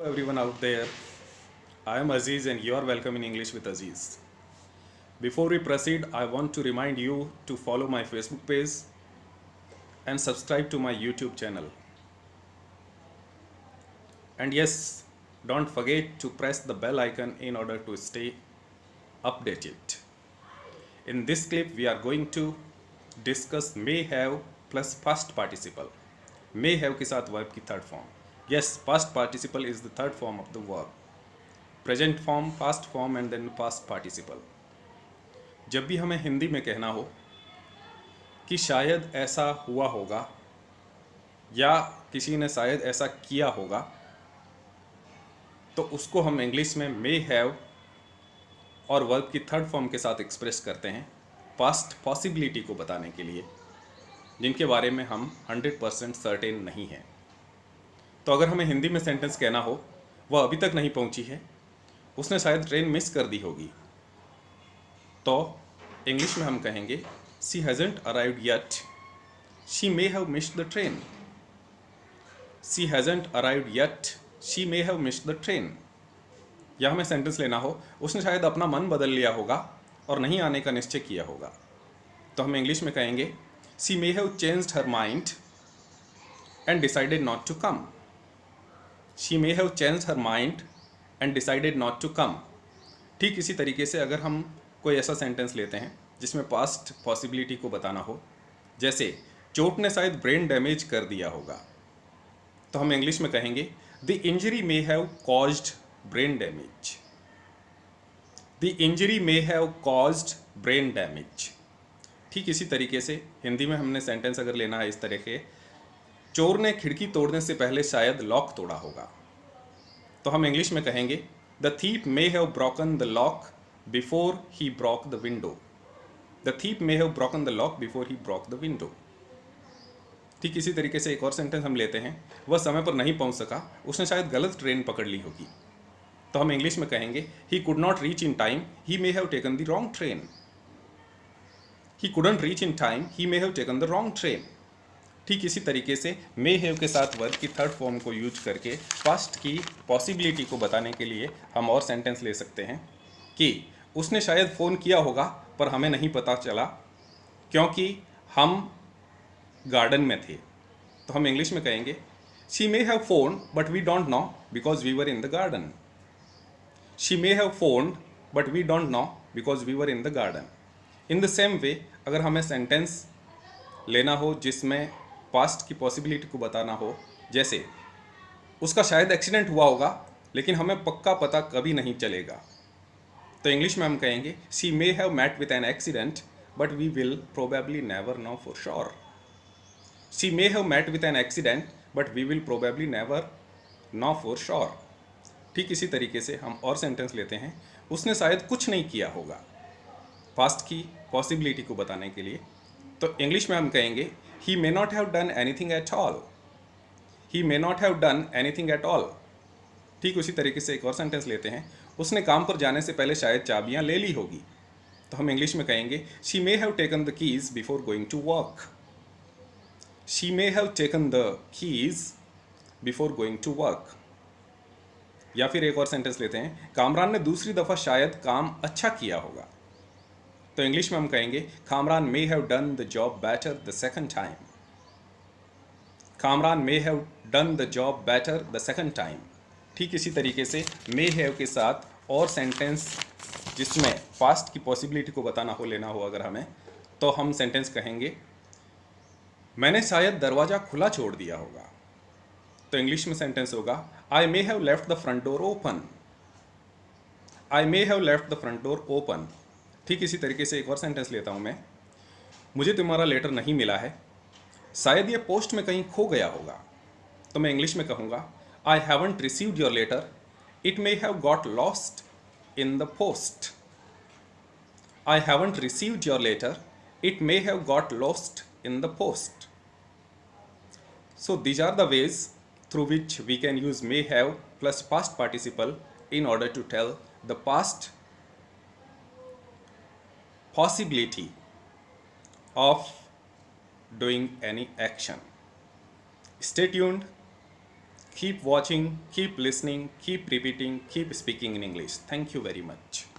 Hello everyone out there. I am Aziz and you are welcome in English with Aziz. Before we proceed, I want to remind you to follow my Facebook page and subscribe to my YouTube channel. And yes, don't forget to press the bell icon in order to stay updated. In this clip, we are going to discuss may have plus past participle. May have के साथ verb की third form. Yes, past participle is the third form of the verb. Present form, past form and then past participle. जब भी हमें हिंदी में कहना हो कि शायद ऐसा हुआ होगा या किसी ने शायद ऐसा किया होगा, तो उसको हम इंग्लिश में मे हैव और वर्ब की थर्ड फॉर्म के साथ एक्सप्रेस करते हैं पास्ट पॉसिबिलिटी को बताने के लिए, जिनके बारे में हम 100% सर्टेन नहीं हैं। तो अगर हमें हिंदी में सेंटेंस कहना हो वह अभी तक नहीं पहुंची है, उसने शायद ट्रेन मिस कर दी होगी, तो इंग्लिश में हम कहेंगे she hasn't arrived yet, she may have missed the train. She hasn't arrived yet, she may have missed the train. या हमें सेंटेंस लेना हो उसने शायद अपना मन बदल लिया होगा और नहीं आने का निश्चय किया होगा, तो हम इंग्लिश में कहेंगे she may have changed her mind and decided not to come. She may have changed her mind and decided not to come. ठीक इसी तरीके से अगर हम कोई ऐसा सेंटेंस लेते हैं जिसमें पास्ट पॉसिबिलिटी को बताना हो, जैसे चोट ने शायद ब्रेन डैमेज कर दिया होगा, तो हम इंग्लिश में कहेंगे the injury may have caused brain damage. The injury may have caused brain damage. ठीक इसी तरीके से हिंदी में हमने सेंटेंस अगर लेना है इस तरह के, चोर ने खिड़की तोड़ने से पहले शायद लॉक तोड़ा होगा, तो हम इंग्लिश में कहेंगे the thief may have broken the lock before he broke the window. The thief may have broken the lock before he broke the window. ठीक इसी तरीके से एक और सेंटेंस हम लेते हैं, वह समय पर नहीं पहुंच सका, उसने शायद गलत ट्रेन पकड़ ली होगी, तो हम इंग्लिश में कहेंगे he could not reach in time, he may have taken the wrong train. He couldn't reach in time, he may have taken the wrong train. ठीक इसी तरीके से मे हैव के साथ वर्ब की थर्ड फॉर्म को यूज करके past की पॉसिबिलिटी को बताने के लिए हम और सेंटेंस ले सकते हैं कि उसने शायद फ़ोन किया होगा पर हमें नहीं पता चला क्योंकि हम गार्डन में थे, तो हम इंग्लिश में कहेंगे she may have phone but we don't know because we were in the garden. She may have phone but we don't know because we were in the garden. In the same way अगर हमें sentence लेना हो जिसमें past की possibility को बताना हो, जैसे उसका शायद एक्सीडेंट हुआ होगा लेकिन हमें पक्का पता कभी नहीं चलेगा, तो इंग्लिश में हम कहेंगे she may have met with an accident but we will probably never know for sure. She may have met with an accident but we will probably never know for sure. ठीक इसी तरीके से हम और sentence लेते हैं, उसने शायद कुछ नहीं किया होगा, पास्ट की पॉसिबिलिटी को बताने के लिए, तो इंग्लिश में हम कहेंगे he may not have done anything at all. He may not have done anything at all. ठीक उसी तरीके से एक और सेंटेंस लेते हैं, उसने काम पर जाने से पहले शायद चाबियां ले ली होगी, तो हम इंग्लिश में कहेंगे she may have taken the keys before going to work. She may have taken the keys before going to work. या फिर एक और सेंटेंस लेते हैं, कामरान ने दूसरी दफ़ा शायद काम अच्छा किया होगा, तो इंग्लिश में हम कहेंगे Kamran may have done the job better the second time. Kamran may have done the job better the second time. ठीक इसी तरीके से मे हैव के साथ और सेंटेंस जिसमें पास्ट की पॉसिबिलिटी को बताना हो, लेना हो अगर हमें, तो हम सेंटेंस कहेंगे मैंने शायद दरवाज़ा खुला छोड़ दिया होगा, तो इंग्लिश में सेंटेंस होगा I may have left the front door open. I may have left the front door open. ठीक इसी तरीके से एक और सेंटेंस लेता हूँ मैं, मुझे तुम्हारा लेटर नहीं मिला है, शायद ये पोस्ट में कहीं खो गया होगा, तो मैं इंग्लिश में कहूँगा I haven't received your letter, it may have got lost in the post. I haven't received your letter, it may have got lost in the post. So these are the ways through which we can use may have plus past participle in order to tell the past possibility of doing any action. Stay tuned. Keep watching, keep listening, keep repeating, keep speaking in English. Thank you very much.